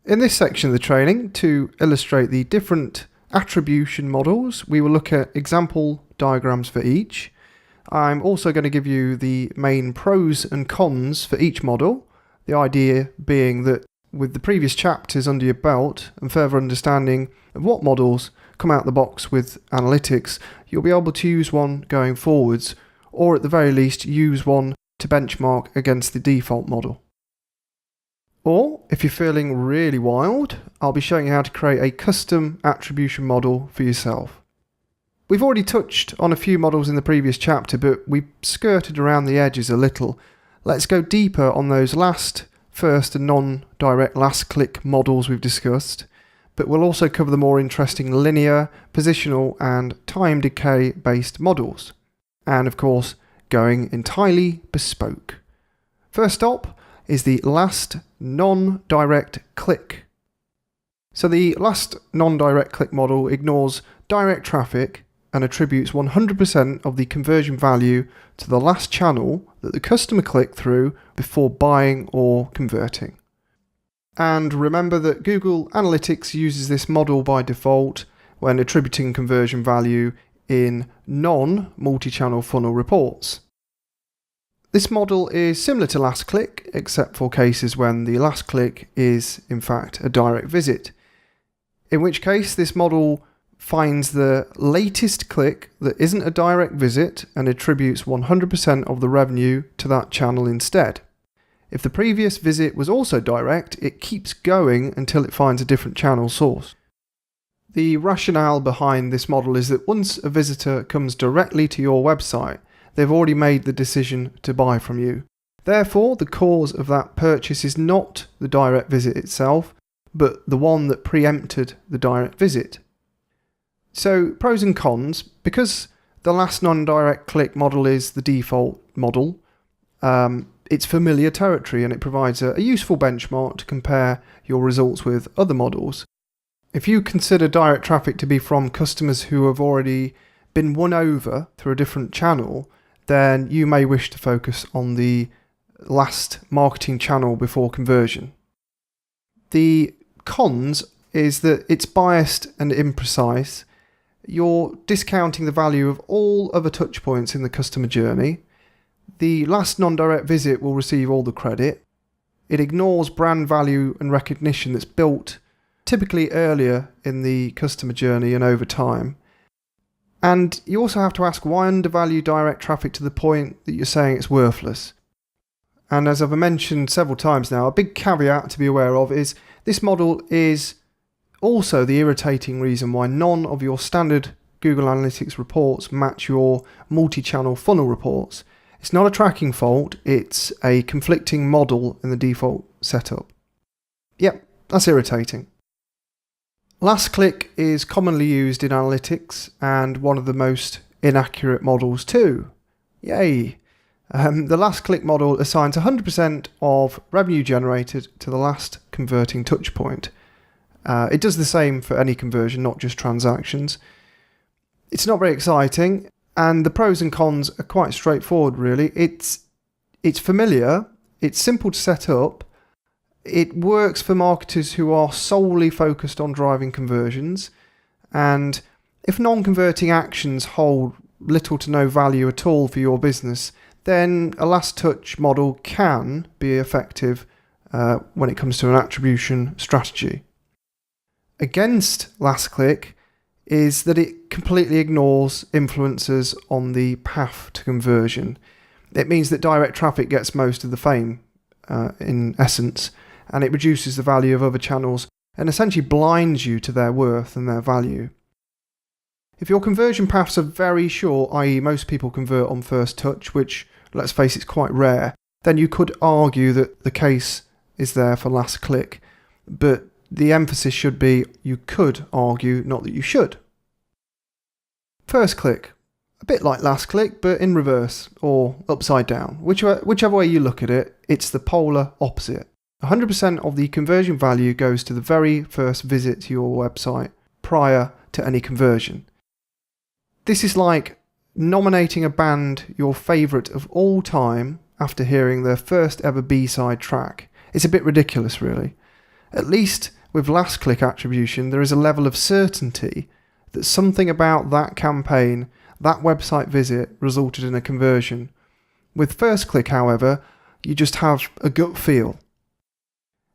In this section of the training, to illustrate the different attribution models, we will look at example diagrams for each. I'm also going to give you the main pros and cons for each model, the idea being that with the previous chapters under your belt and further understanding of what models come out the box with analytics, you'll be able to use one going forwards, or at the very least use one to benchmark against the default model. Or, if you're feeling really wild, I'll be showing you how to create a custom attribution model for yourself. We've already touched on a few models in the previous chapter, but we skirted around the edges a little. Let's go deeper on those last, first and non-direct last click models we've discussed, but we'll also cover the more interesting linear, positional and time decay based models. And of course, going entirely bespoke. First stop is the last non-direct click. So the last non-direct click model ignores direct traffic and attributes 100% of the conversion value to the last channel that the customer clicked through before buying or converting. And remember that Google Analytics uses this model by default when attributing conversion value in non-multi-channel funnel reports. This model is similar to last click, except for cases when the last click is in fact a direct visit, in which case this model finds the latest click that isn't a direct visit and attributes 100% of the revenue to that channel instead. If the previous visit was also direct, it keeps going until it finds a different channel source. The rationale behind this model is that once a visitor comes directly to your website, they've already made the decision to buy from you. Therefore, the cause of that purchase is not the direct visit itself, but the one that preempted the direct visit. So, pros and cons. Because the last non-direct click model is the default model, it's familiar territory and it provides a useful benchmark to compare your results with other models. If you consider direct traffic to be from customers who have already been won over through a different channel, then you may wish to focus on the last marketing channel before conversion. The cons is that it's biased and imprecise. You're discounting the value of all other touch points in the customer journey. The last non-direct visit will receive all the credit. It ignores brand value and recognition that's built typically earlier in the customer journey and over time. And you also have to ask why undervalue direct traffic to the point that you're saying it's worthless. And as I've mentioned several times now, a big caveat to be aware of is this model is also the irritating reason why none of your standard Google Analytics reports match your multi-channel funnel reports. It's not a tracking fault, it's a conflicting model in the default setup. Yep, that's irritating. Last click is commonly used in analytics and one of the most inaccurate models too. Yay! The last click model assigns 100% of revenue generated to the last converting touch point. It does the same for any conversion, not just transactions. It's not very exciting, and the pros and cons are quite straightforward really. It's familiar, it's simple to set up, it works for marketers who are solely focused on driving conversions, and if non-converting actions hold little to no value at all for your business, then a last touch model can be effective when it comes to an attribution strategy. Against last click is that it completely ignores influencers on the path to conversion. It means that direct traffic gets most of the fame, in essence, and it reduces the value of other channels and essentially blinds you to their worth and their value. If your conversion paths are very short, i.e. most people convert on first touch, which, let's face it, is quite rare, then you could argue that the case is there for last click, but the emphasis should be you could argue, not that you should. First click, a bit like last click, but in reverse or upside down. Whichever way you look at it, it's the polar opposite. 100% of the conversion value goes to the very first visit to your website prior to any conversion. This is like nominating a band your favourite of all time after hearing their first ever B-side track. It's a bit ridiculous really. At least with last click attribution, there is a level of certainty that something about that campaign, that website visit, resulted in a conversion. With first click, however, you just have a gut feel.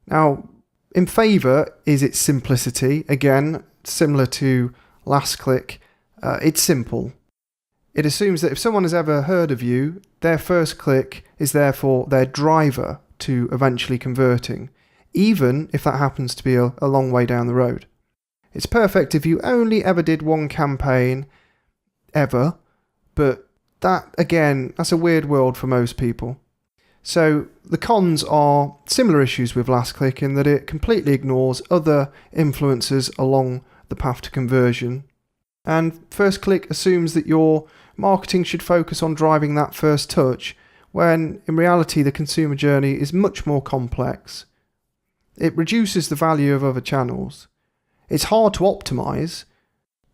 Now, in favour is its simplicity. Again, similar to last click, it's simple. It assumes that if someone has ever heard of you, their first click is therefore their driver to eventually converting, even if that happens to be a long way down the road. It's perfect if you only ever did one campaign, ever, but that, again, that's a weird world for most people. So the cons are similar issues with last click in that it completely ignores other influences along the path to conversion. And first click assumes that your marketing should focus on driving that first touch, when in reality the consumer journey is much more complex. It reduces the value of other channels. It's hard to optimize.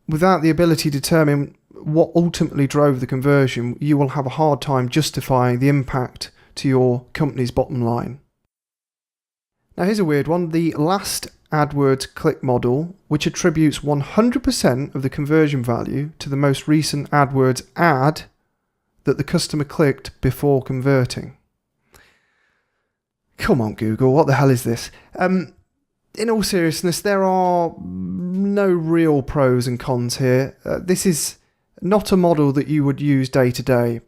Without the ability to determine what ultimately drove the conversion, you will have a hard time justifying the impact to your company's bottom line. Now here's a weird one, the last AdWords click model, which attributes 100% of the conversion value to the most recent AdWords ad that the customer clicked before converting. Come on, Google, what the hell is this? In all seriousness, there are no real pros and cons here. This is not a model that you would use day to day.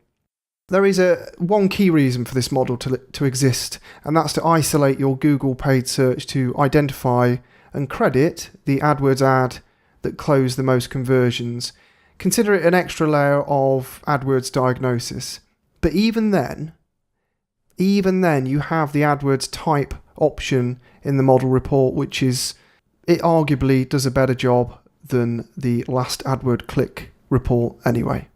There is one key reason for this model to exist, and that's to isolate your Google paid search to identify and credit the AdWords ad that closed the most conversions. Consider it an extra layer of AdWords diagnosis. But even then you have the AdWords type option in the model report, which it arguably does a better job than the last AdWord click report anyway.